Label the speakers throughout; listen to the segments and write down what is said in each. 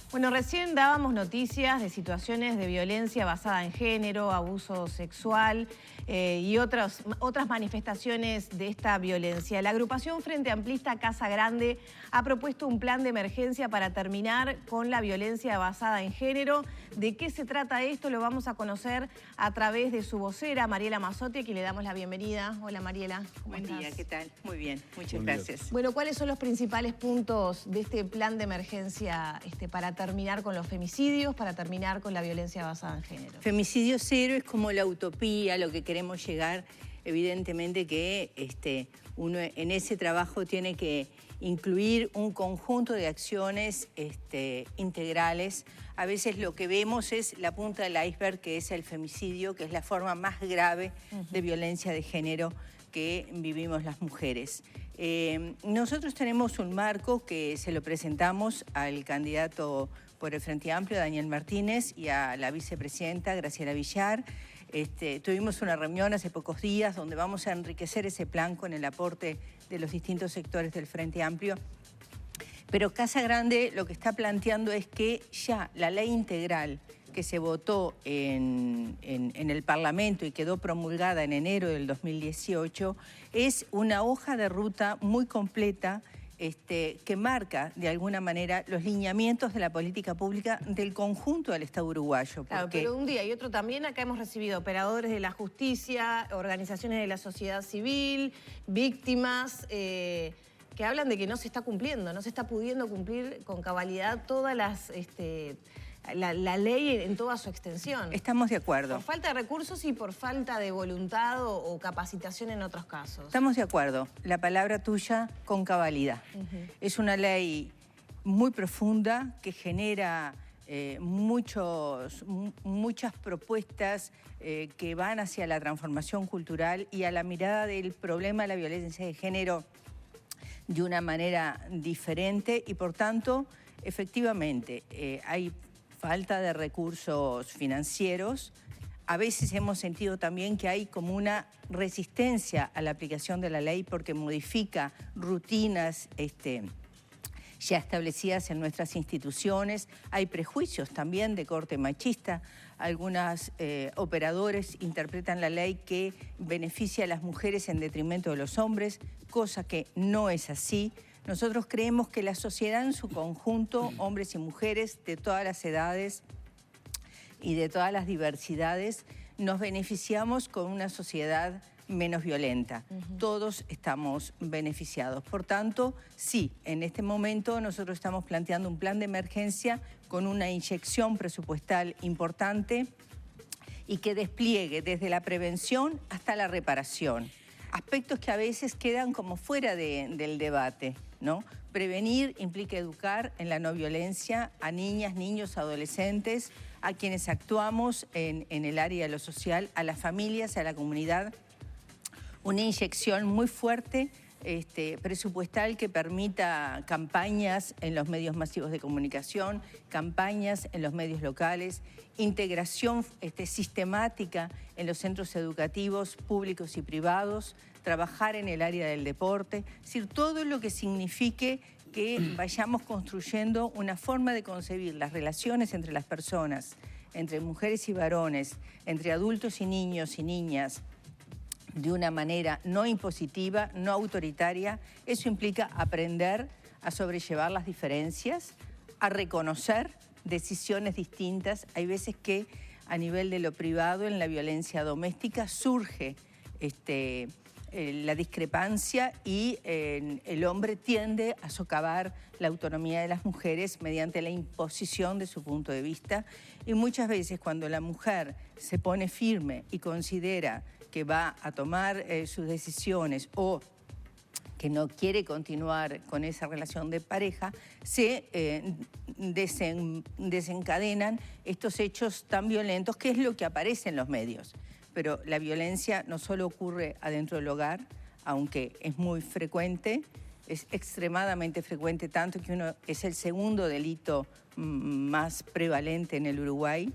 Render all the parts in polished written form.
Speaker 1: Bueno, recién dábamos noticias de situaciones de violencia basada en género, abuso sexual y otras manifestaciones de esta violencia. La agrupación Frente Amplista Casa Grande ha propuesto un plan de emergencia para terminar con la violencia basada en género. ¿De qué se trata esto? Lo vamos a conocer a través de su vocera, Mariela Mazzotti, a quien le damos la bienvenida. Hola, Mariela.
Speaker 2: Buen día, ¿qué tal? Muy bien, muchas gracias.
Speaker 1: Bueno, ¿cuáles son los principales puntos de este plan de emergencia para terminar con los femicidios, para terminar con la violencia basada en género?
Speaker 2: Femicidio cero es como la utopía, lo que queremos llegar. Evidentemente que uno en ese trabajo tiene que incluir un conjunto de acciones integrales. A veces lo que vemos es la punta del iceberg, que es el femicidio, que es la forma más grave de violencia de género que vivimos las mujeres. Nosotros tenemos un marco que se lo presentamos al candidato por el Frente Amplio, Daniel Martínez, y a la vicepresidenta, Graciela Villar. Tuvimos una reunión hace pocos días donde vamos a enriquecer ese plan con el aporte de los distintos sectores del Frente Amplio. Pero Casa Grande lo que está planteando es que ya la ley integral que se votó en el Parlamento y quedó promulgada en enero del 2018 es una hoja de ruta muy completa que marca de alguna manera los lineamientos de la política pública del conjunto del Estado uruguayo.
Speaker 1: Claro, pero un día y otro también acá hemos recibido operadores de la justicia, organizaciones de la sociedad civil, víctimas, que hablan de que no se está cumpliendo, no se está pudiendo cumplir con cabalidad todas las... La ley en toda su extensión.
Speaker 2: Estamos de acuerdo.
Speaker 1: Por falta de recursos y por falta de voluntad o capacitación en otros casos.
Speaker 2: Estamos de acuerdo. La palabra tuya, con cabalidad. Es una ley muy profunda que genera muchas propuestas que van hacia la transformación cultural y a la mirada del problema de la violencia de género de una manera diferente y, por tanto, efectivamente, hay falta de recursos financieros. A veces hemos sentido también que hay como una resistencia a la aplicación de la ley porque modifica rutinas ya establecidas en nuestras instituciones. Hay prejuicios también de corte machista. Algunos operadores interpretan la ley que beneficia a las mujeres en detrimento de los hombres, cosa que no es así. Nosotros creemos que la sociedad en su conjunto, hombres y mujeres de todas las edades y de todas las diversidades, nos beneficiamos con una sociedad menos violenta. Todos estamos beneficiados. Por tanto, sí, en este momento nosotros estamos planteando un plan de emergencia con una inyección presupuestal importante y que despliegue desde la prevención hasta la reparación. Aspectos que a veces quedan como fuera del debate, ¿no? Prevenir implica educar en la no violencia a niñas, niños, adolescentes, a quienes actuamos en el área de lo social, a las familias, a la comunidad. Una inyección muy fuerte presupuestal que permita campañas en los medios masivos de comunicación, campañas en los medios locales, integración sistemática en los centros educativos públicos y privados, trabajar en el área del deporte, es decir, todo lo que signifique que vayamos construyendo una forma de concebir las relaciones entre las personas, entre mujeres y varones, entre adultos y niños y niñas, de una manera no impositiva, no autoritaria. Eso implica aprender a sobrellevar las diferencias, a reconocer decisiones distintas. Hay veces que a nivel de lo privado, en la violencia doméstica, surge la discrepancia y el hombre tiende a socavar la autonomía de las mujeres mediante la imposición de su punto de vista. Y muchas veces cuando la mujer se pone firme y considera que va a tomar sus decisiones o que no quiere continuar con esa relación de pareja, se desencadenan estos hechos tan violentos, que es lo que aparece en los medios. Pero la violencia no solo ocurre adentro del hogar, aunque es muy frecuente, es extremadamente frecuente, tanto que es el segundo delito más prevalente en el Uruguay.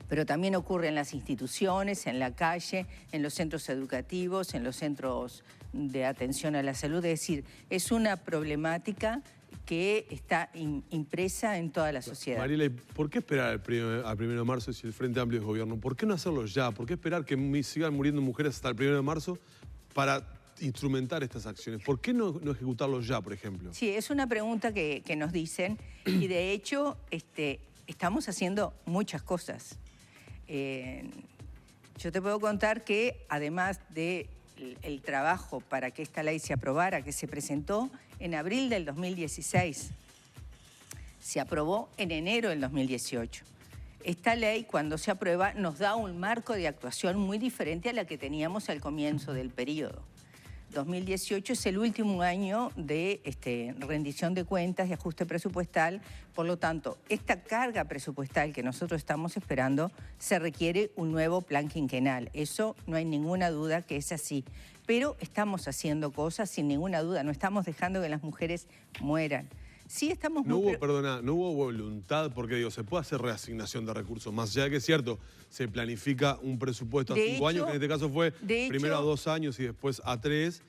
Speaker 2: Pero también ocurre en las instituciones, en la calle, en los centros educativos, en los centros de atención a la salud. Es decir, es una problemática que está impresa en toda la sociedad.
Speaker 3: Mariela, ¿por qué esperar al 1 de marzo si el Frente Amplio es gobierno? ¿Por qué no hacerlo ya? ¿Por qué esperar que sigan muriendo mujeres hasta el 1 de marzo para instrumentar estas acciones? ¿Por qué no ejecutarlo ya, por ejemplo?
Speaker 2: Sí, es una pregunta que nos dicen y de hecho estamos haciendo muchas cosas. Yo te puedo contar que además del trabajo para que esta ley se aprobara, que se presentó en abril del 2016, se aprobó en enero del 2018. Esta ley, cuando se aprueba, nos da un marco de actuación muy diferente a la que teníamos al comienzo del periodo. 2018 es el último año de rendición de cuentas y ajuste presupuestal. Por lo tanto, esta carga presupuestal que nosotros estamos esperando, se requiere un nuevo plan quinquenal. Eso no hay ninguna duda que es así. Pero estamos haciendo cosas sin ninguna duda. No estamos dejando que las mujeres mueran. Sí estamos
Speaker 3: no hubo voluntad, porque digo, se puede hacer reasignación de recursos, más allá de que es cierto, se planifica un presupuesto a 5 años, que en este caso fue primero a 2 años y después a 3,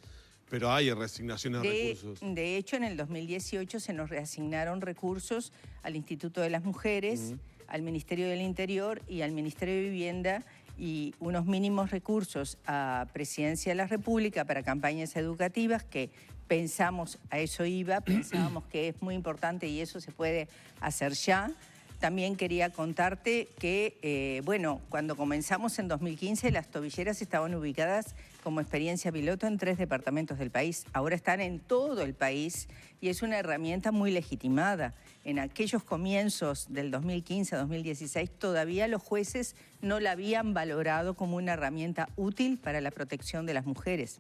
Speaker 3: pero hay reasignaciones de recursos.
Speaker 2: De hecho, en el 2018 se nos reasignaron recursos al Instituto de las Mujeres, al Ministerio del Interior y al Ministerio de Vivienda, y unos mínimos recursos a Presidencia de la República para campañas educativas que pensamos, a eso iba, pensábamos que es muy importante y eso se puede hacer ya. También quería contarte que, bueno, cuando comenzamos en 2015, las tobilleras estaban ubicadas como experiencia piloto en 3 departamentos del país. Ahora están en todo el país y es una herramienta muy legitimada. En aquellos comienzos del 2015 a 2016, todavía los jueces no la habían valorado como una herramienta útil para la protección de las mujeres.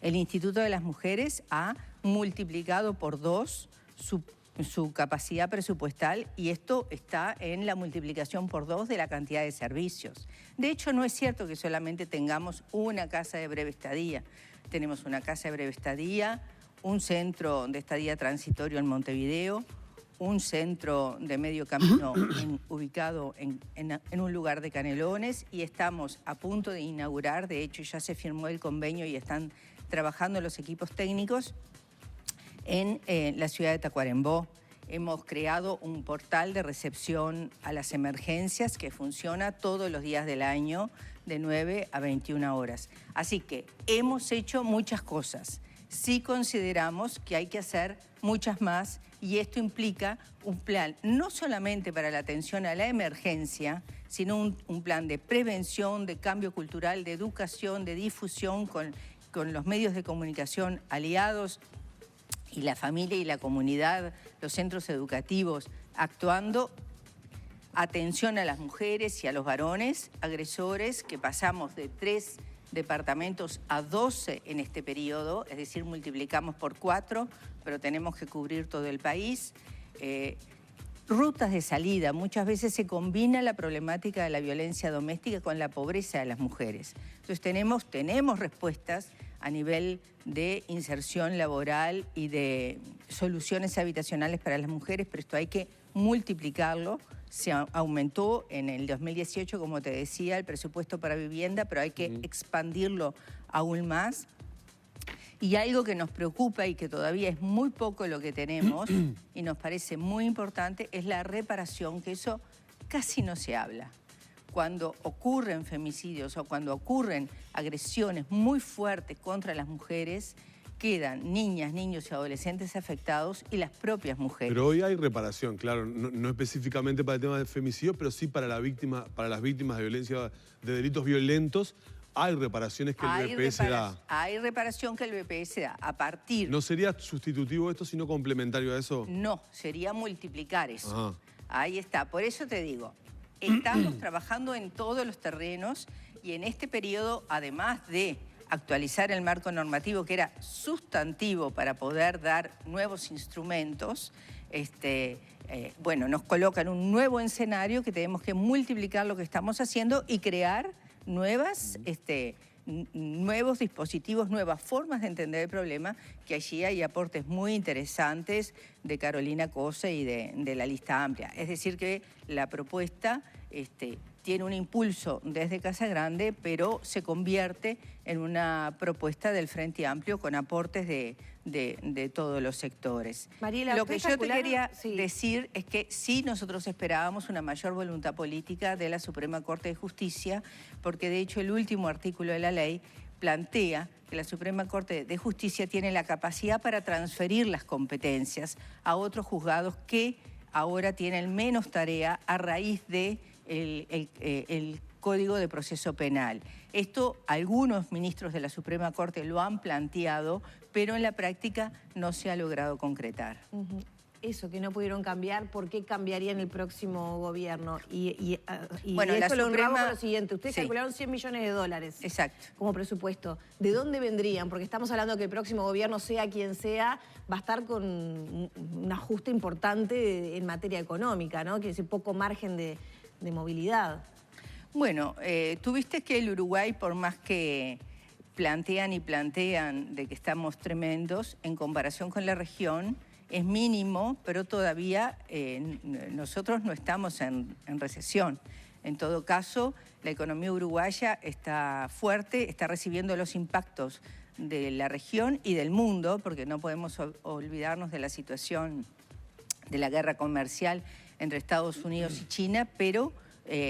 Speaker 2: El Instituto de las Mujeres ha multiplicado por 2 su capacidad presupuestal y esto está en la multiplicación por 2 de la cantidad de servicios. De hecho, no es cierto que solamente tengamos una casa de breve estadía. Tenemos una casa de breve estadía, un centro de estadía transitorio en Montevideo, un centro de medio camino ubicado en un lugar de Canelones y estamos a punto de inaugurar, de hecho ya se firmó el convenio y están trabajando los equipos técnicos en la ciudad de Tacuarembó. Hemos creado un portal de recepción a las emergencias que funciona todos los días del año de 9 a 21 horas. Así que hemos hecho muchas cosas. Sí consideramos que hay que hacer muchas más y esto implica un plan no solamente para la atención a la emergencia, sino un plan de prevención, de cambio cultural, de educación, de difusión con los medios de comunicación aliados y la familia y la comunidad, los centros educativos, actuando atención a las mujeres y a los varones agresores, que pasamos de 3 departamentos a 12 en este periodo, es decir, multiplicamos por 4, pero tenemos que cubrir todo el país. Rutas de salida, muchas veces se combina la problemática de la violencia doméstica con la pobreza de las mujeres. Entonces tenemos respuestas a nivel de inserción laboral y de soluciones habitacionales para las mujeres, pero esto hay que multiplicarlo. Se aumentó en el 2018, como te decía, el presupuesto para vivienda, pero hay que expandirlo aún más. Y algo que nos preocupa y que todavía es muy poco lo que tenemos y nos parece muy importante es la reparación, que eso casi no se habla. Cuando ocurren femicidios o cuando ocurren agresiones muy fuertes contra las mujeres, quedan niñas, niños y adolescentes afectados y las propias mujeres.
Speaker 3: Pero hoy hay reparación, claro, no específicamente para el tema de femicidio, pero sí para las víctimas de violencia, de delitos violentos. Hay reparaciones que el BPS da.
Speaker 2: Hay reparación que el BPS da. A partir...
Speaker 3: ¿No sería sustitutivo esto, sino complementario a eso?
Speaker 2: No, sería multiplicar eso.
Speaker 3: Ajá.
Speaker 2: Ahí está. Por eso te digo, estamos trabajando en todos los terrenos y en este periodo, además de actualizar el marco normativo, que era sustantivo para poder dar nuevos instrumentos, bueno, nos colocan un nuevo escenario que tenemos que multiplicar lo que estamos haciendo y crear nuevos dispositivos, nuevas formas de entender el problema, que allí hay aportes muy interesantes de Carolina Cosa y de la lista amplia. Es decir que la propuesta tiene un impulso desde Casa Grande, pero se convierte en una propuesta del Frente Amplio con aportes de de todos los sectores.
Speaker 1: Mariela,
Speaker 2: lo que yo te quería decir es que sí nosotros esperábamos una mayor voluntad política de la Suprema Corte de Justicia, porque de hecho el último artículo de la ley plantea que la Suprema Corte de Justicia tiene la capacidad para transferir las competencias a otros juzgados que ahora tienen menos tarea a raíz de el Código de Proceso Penal. Esto algunos ministros de la Suprema Corte lo han planteado, pero en la práctica no se ha logrado concretar.
Speaker 1: Eso, que no pudieron cambiar, ¿por qué cambiaría en el próximo gobierno?
Speaker 2: Bueno,
Speaker 1: esto lo
Speaker 2: Suprema...
Speaker 1: honramos con lo siguiente. Ustedes calcularon 100 millones de dólares.
Speaker 2: Exacto.
Speaker 1: Como presupuesto. ¿De dónde vendrían? Porque estamos hablando que el próximo gobierno, sea quien sea, va a estar con un ajuste importante en materia económica, ¿no? Quiere decir, poco margen de movilidad.
Speaker 2: Bueno, tuviste que el Uruguay, por más que plantean de que estamos tremendos, en comparación con la región, es mínimo, pero todavía nosotros no estamos en recesión. En todo caso, la economía uruguaya está fuerte, está recibiendo los impactos de la región y del mundo, porque no podemos olvidarnos de la situación de la guerra comercial entre Estados Unidos y China, pero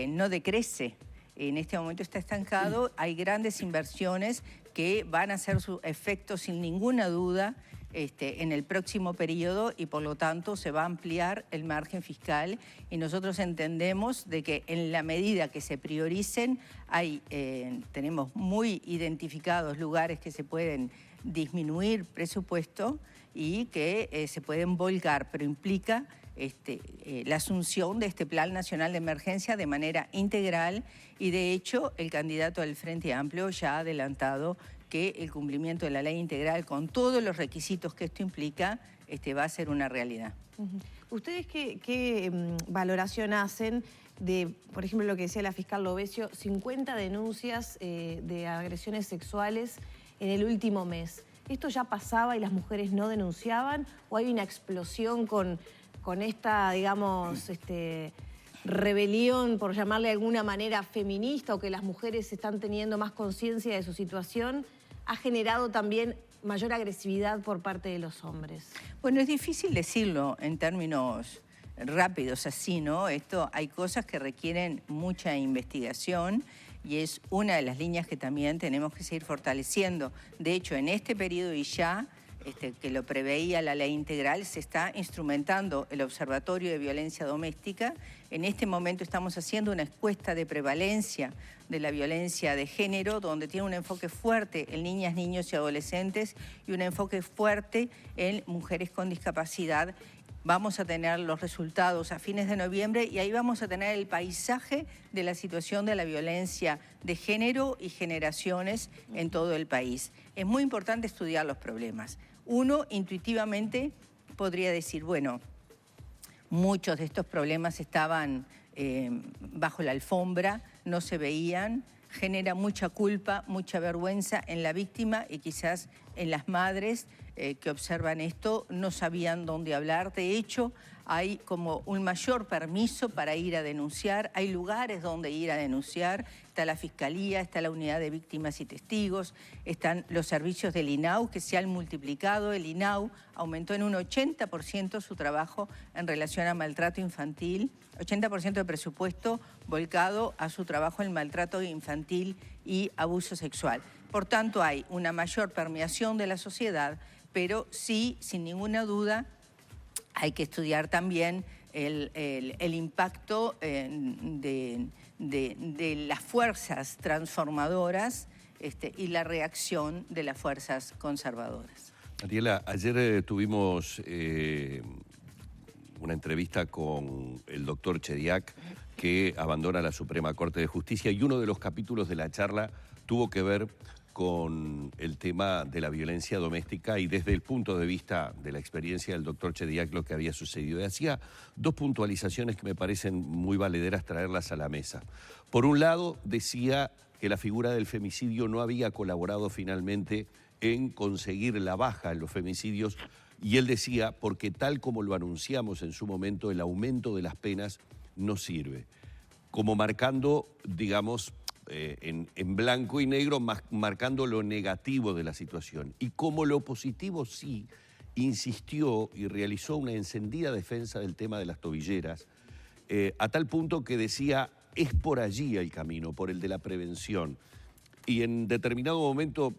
Speaker 2: no decrece. En este momento está estancado, hay grandes inversiones que van a hacer su efecto sin ninguna duda en el próximo periodo y por lo tanto se va a ampliar el margen fiscal y nosotros entendemos de que en la medida que se prioricen tenemos muy identificados lugares que se pueden disminuir presupuesto y que se pueden volcar, pero implica la asunción de este Plan Nacional de Emergencia de manera integral y de hecho el candidato del Frente Amplio ya ha adelantado que el cumplimiento de la ley integral con todos los requisitos que esto implica va a ser una realidad.
Speaker 1: ¿Ustedes qué valoración hacen de, por ejemplo, lo que decía la fiscal Lovesio, 50 denuncias de agresiones sexuales en el último mes? ¿Esto ya pasaba y las mujeres no denunciaban o hay una explosión con esta, digamos, rebelión, por llamarle de alguna manera, feminista o que las mujeres están teniendo más conciencia de su situación? ¿Ha generado también mayor agresividad por parte de los hombres?
Speaker 2: Bueno, es difícil decirlo en términos rápidos así, ¿no? Hay cosas que requieren mucha investigación y es una de las líneas que también tenemos que seguir fortaleciendo. De hecho, en este periodo y ya, que lo preveía la ley integral, se está instrumentando el Observatorio de Violencia Doméstica. En este momento estamos haciendo una encuesta de prevalencia de la violencia de género, donde tiene un enfoque fuerte en niñas, niños y adolescentes y un enfoque fuerte en mujeres con discapacidad. Vamos a tener los resultados a fines de noviembre y ahí vamos a tener el paisaje de la situación de la violencia de género y generaciones en todo el país. Es muy importante estudiar los problemas. Uno, intuitivamente, podría decir, bueno, muchos de estos problemas estaban bajo la alfombra, no se veían, genera mucha culpa, mucha vergüenza en la víctima y quizás en las madres que observan esto no sabían dónde hablar. De hecho, hay como un mayor permiso para ir a denunciar, hay lugares donde ir a denunciar, está la Fiscalía, está la Unidad de Víctimas y Testigos, están los servicios del INAU que se han multiplicado. El INAU aumentó en un 80% su trabajo en relación a maltrato infantil, 80% de presupuesto volcado a su trabajo en maltrato infantil y abuso sexual. Por tanto, hay una mayor permeación de la sociedad, pero sí, sin ninguna duda, hay que estudiar también el impacto de las fuerzas transformadoras y la reacción de las fuerzas conservadoras.
Speaker 4: Mariela, ayer tuvimos una entrevista con el doctor Chediak, que abandona la Suprema Corte de Justicia, y uno de los capítulos de la charla tuvo que ver con el tema de la violencia doméstica y desde el punto de vista de la experiencia del doctor Chediak lo que había sucedido. Y hacía dos puntualizaciones que me parecen muy valederas traerlas a la mesa. Por un lado, decía que la figura del femicidio no había colaborado finalmente en conseguir la baja en los femicidios, y él decía, porque tal como lo anunciamos en su momento, el aumento de las penas no sirve, como marcando, digamos, en blanco y negro, marcando lo negativo de la situación. Y como lo positivo sí insistió y realizó una encendida defensa del tema de las tobilleras, a tal punto que decía, es por allí el camino, por el de la prevención. Y en determinado momento,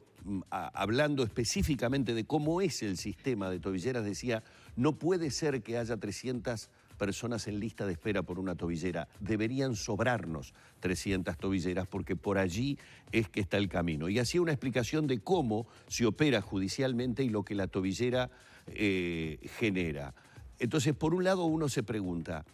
Speaker 4: hablando específicamente de cómo es el sistema de tobilleras, decía, no puede ser que haya 300 personas en lista de espera por una tobillera. Deberían sobrarnos 300 tobilleras porque por allí es que está el camino. Y hacía una explicación de cómo se opera judicialmente y lo que la tobillera genera. Entonces, por un lado, uno se pregunta,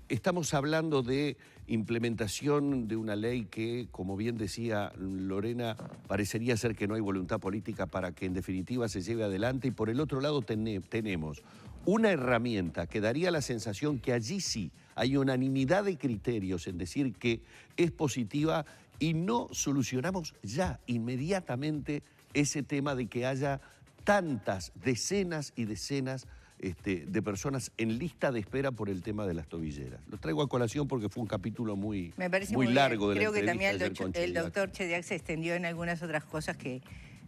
Speaker 4: estamos hablando de implementación de una ley que, como bien decía Lorena, parecería ser que no hay voluntad política para que en definitiva se lleve adelante, y por el otro lado tenemos una herramienta que daría la sensación que allí sí hay unanimidad de criterios en decir que es positiva, y no solucionamos ya inmediatamente ese tema de que haya tantas decenas y decenas de personas en lista de espera por el tema de las tobilleras. Lo traigo a colación porque fue un capítulo muy largo de la entrevista.
Speaker 2: Creo que también el doctor Chediak se extendió en algunas otras cosas que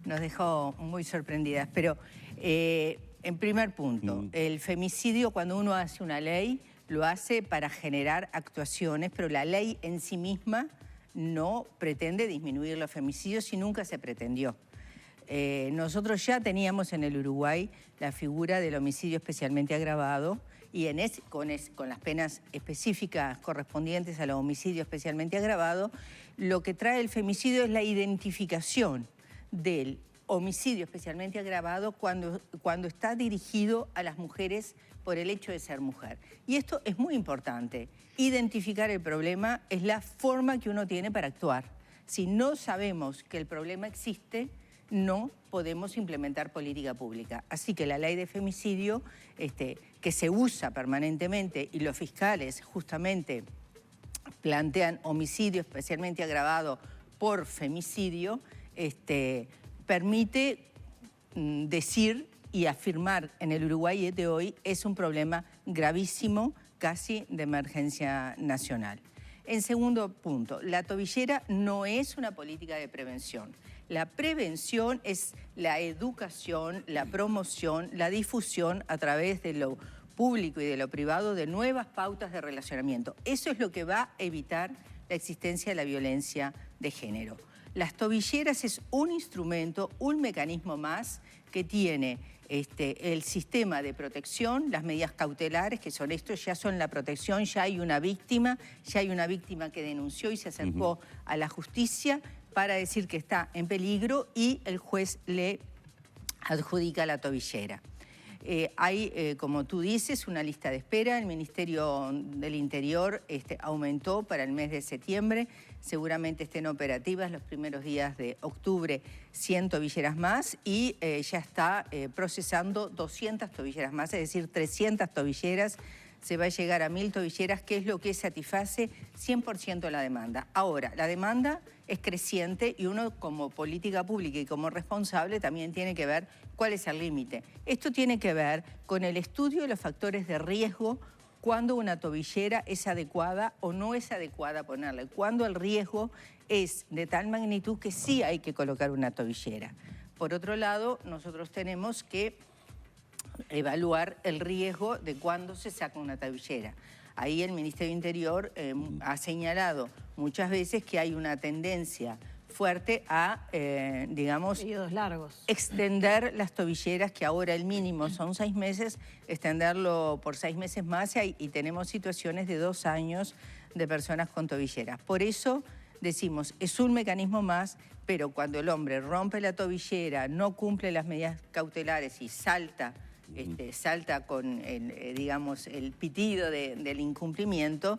Speaker 2: nos dejó muy sorprendidas. Pero, en primer punto, el femicidio, cuando uno hace una ley, lo hace para generar actuaciones, pero la ley en sí misma no pretende disminuir los femicidios, y nunca se pretendió. Nosotros ya teníamos en el Uruguay la figura del homicidio especialmente agravado, y con las penas específicas correspondientes al homicidio especialmente agravado, lo que trae el femicidio es la identificación del homicidio especialmente agravado cuando está dirigido a las mujeres por el hecho de ser mujer. Y esto es muy importante. Identificar el problema es la forma que uno tiene para actuar. Si no sabemos que el problema existe, no podemos implementar política pública. Así que la ley de femicidio, que se usa permanentemente, y los fiscales justamente plantean homicidio especialmente agravado por femicidio, permite decir y afirmar en el Uruguay de hoy es un problema gravísimo, casi de emergencia nacional. En segundo punto, la tobillera no es una política de prevención. La prevención es la educación, la promoción, la difusión a través de lo público y de lo privado de nuevas pautas de relacionamiento. Eso es lo que va a evitar la existencia de la violencia de género. Las tobilleras es un instrumento, un mecanismo más que tiene el sistema de protección, las medidas cautelares, que son estos, ya son la protección, ya hay una víctima que denunció y se acercó a la justicia para decir que está en peligro, y el juez le adjudica la tobillera. Hay, como tú dices, una lista de espera. El Ministerio del Interior aumentó para el mes de septiembre. Seguramente estén operativas los primeros días de octubre 100 tobilleras más, y ya está procesando 200 tobilleras más, es decir, 300 tobilleras. Se va a llegar a 1000 tobilleras, que es lo que satisface 100% la demanda. Ahora, la demanda es creciente, y uno como política pública y como responsable también tiene que ver cuál es el límite. Esto tiene que ver con el estudio de los factores de riesgo, cuando una tobillera es adecuada o no es adecuada ponerla, cuando el riesgo es de tal magnitud que sí hay que colocar una tobillera. Por otro lado, nosotros tenemos que evaluar el riesgo de cuándo se saca una tobillera. Ahí el Ministerio del Interior ha señalado muchas veces que hay una tendencia fuerte a, digamos,
Speaker 1: periodos largos,
Speaker 2: extender las tobilleras, que ahora el mínimo son 6 meses, extenderlo por 6 meses más, y tenemos situaciones de 2 años de personas con tobilleras. Por eso decimos, es un mecanismo más, pero cuando el hombre rompe la tobillera, no cumple las medidas cautelares y salta con digamos, el pitido del incumplimiento,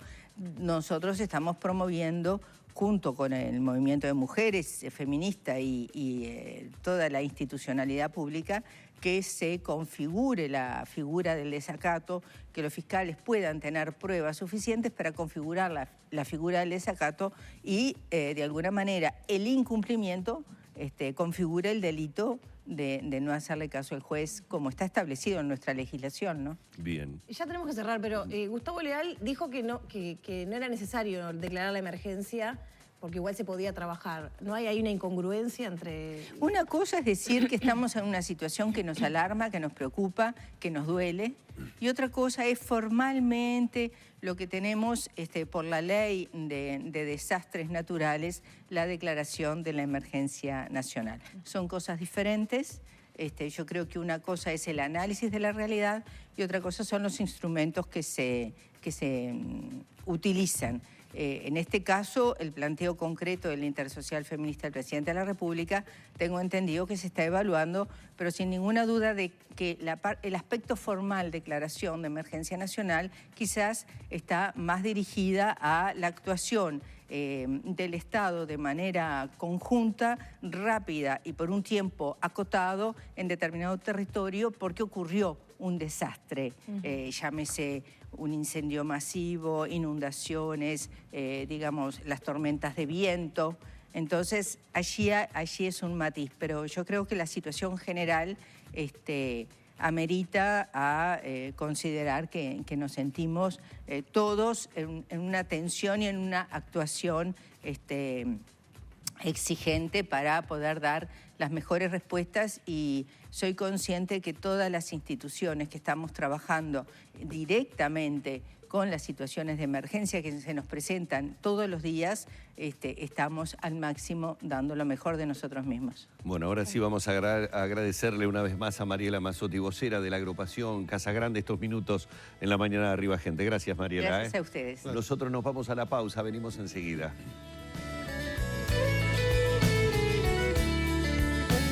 Speaker 2: nosotros estamos promoviendo, junto con el movimiento de mujeres feminista y toda la institucionalidad pública, que se configure la figura del desacato, que los fiscales puedan tener pruebas suficientes para configurar la figura del desacato, y de alguna manera el incumplimiento configura el delito de no hacerle caso al juez, como está establecido en nuestra legislación, ¿no?
Speaker 4: Bien.
Speaker 1: Ya tenemos que cerrar, pero Gustavo Leal dijo que no era necesario declarar la emergencia porque igual se podía trabajar. ¿No hay ahí una incongruencia entre...?
Speaker 2: Una cosa es decir que estamos en una situación que nos alarma, que nos preocupa, que nos duele, y otra cosa es formalmente lo que tenemos por la ley de desastres naturales, la declaración de la emergencia nacional. Son cosas diferentes. Yo creo que una cosa es el análisis de la realidad y otra cosa son los instrumentos que se utilizan. En este caso, el planteo concreto del Intersocial Feminista del Presidente de la República, tengo entendido que se está evaluando, pero sin ninguna duda de que el aspecto formal, declaración de emergencia nacional, quizás está más dirigida a la actuación del Estado de manera conjunta, rápida y por un tiempo acotado en determinado territorio porque ocurrió un desastre, llámese un incendio masivo, inundaciones, digamos, las tormentas de viento. Entonces, allí es un matiz, pero yo creo que la situación general amerita a considerar que nos sentimos todos en una tensión y en una actuación exigente para poder dar las mejores respuestas, y soy consciente que todas las instituciones que estamos trabajando directamente con las situaciones de emergencia que se nos presentan todos los días, estamos al máximo dando lo mejor de nosotros mismos.
Speaker 4: Bueno, ahora sí vamos a agradecerle una vez más a Mariela Mazzotti, vocera de la agrupación Casa Grande, estos minutos en la mañana de Arriba Gente. Gracias, Mariela.
Speaker 2: Gracias a ustedes.
Speaker 4: Nosotros nos vamos a la pausa, venimos enseguida.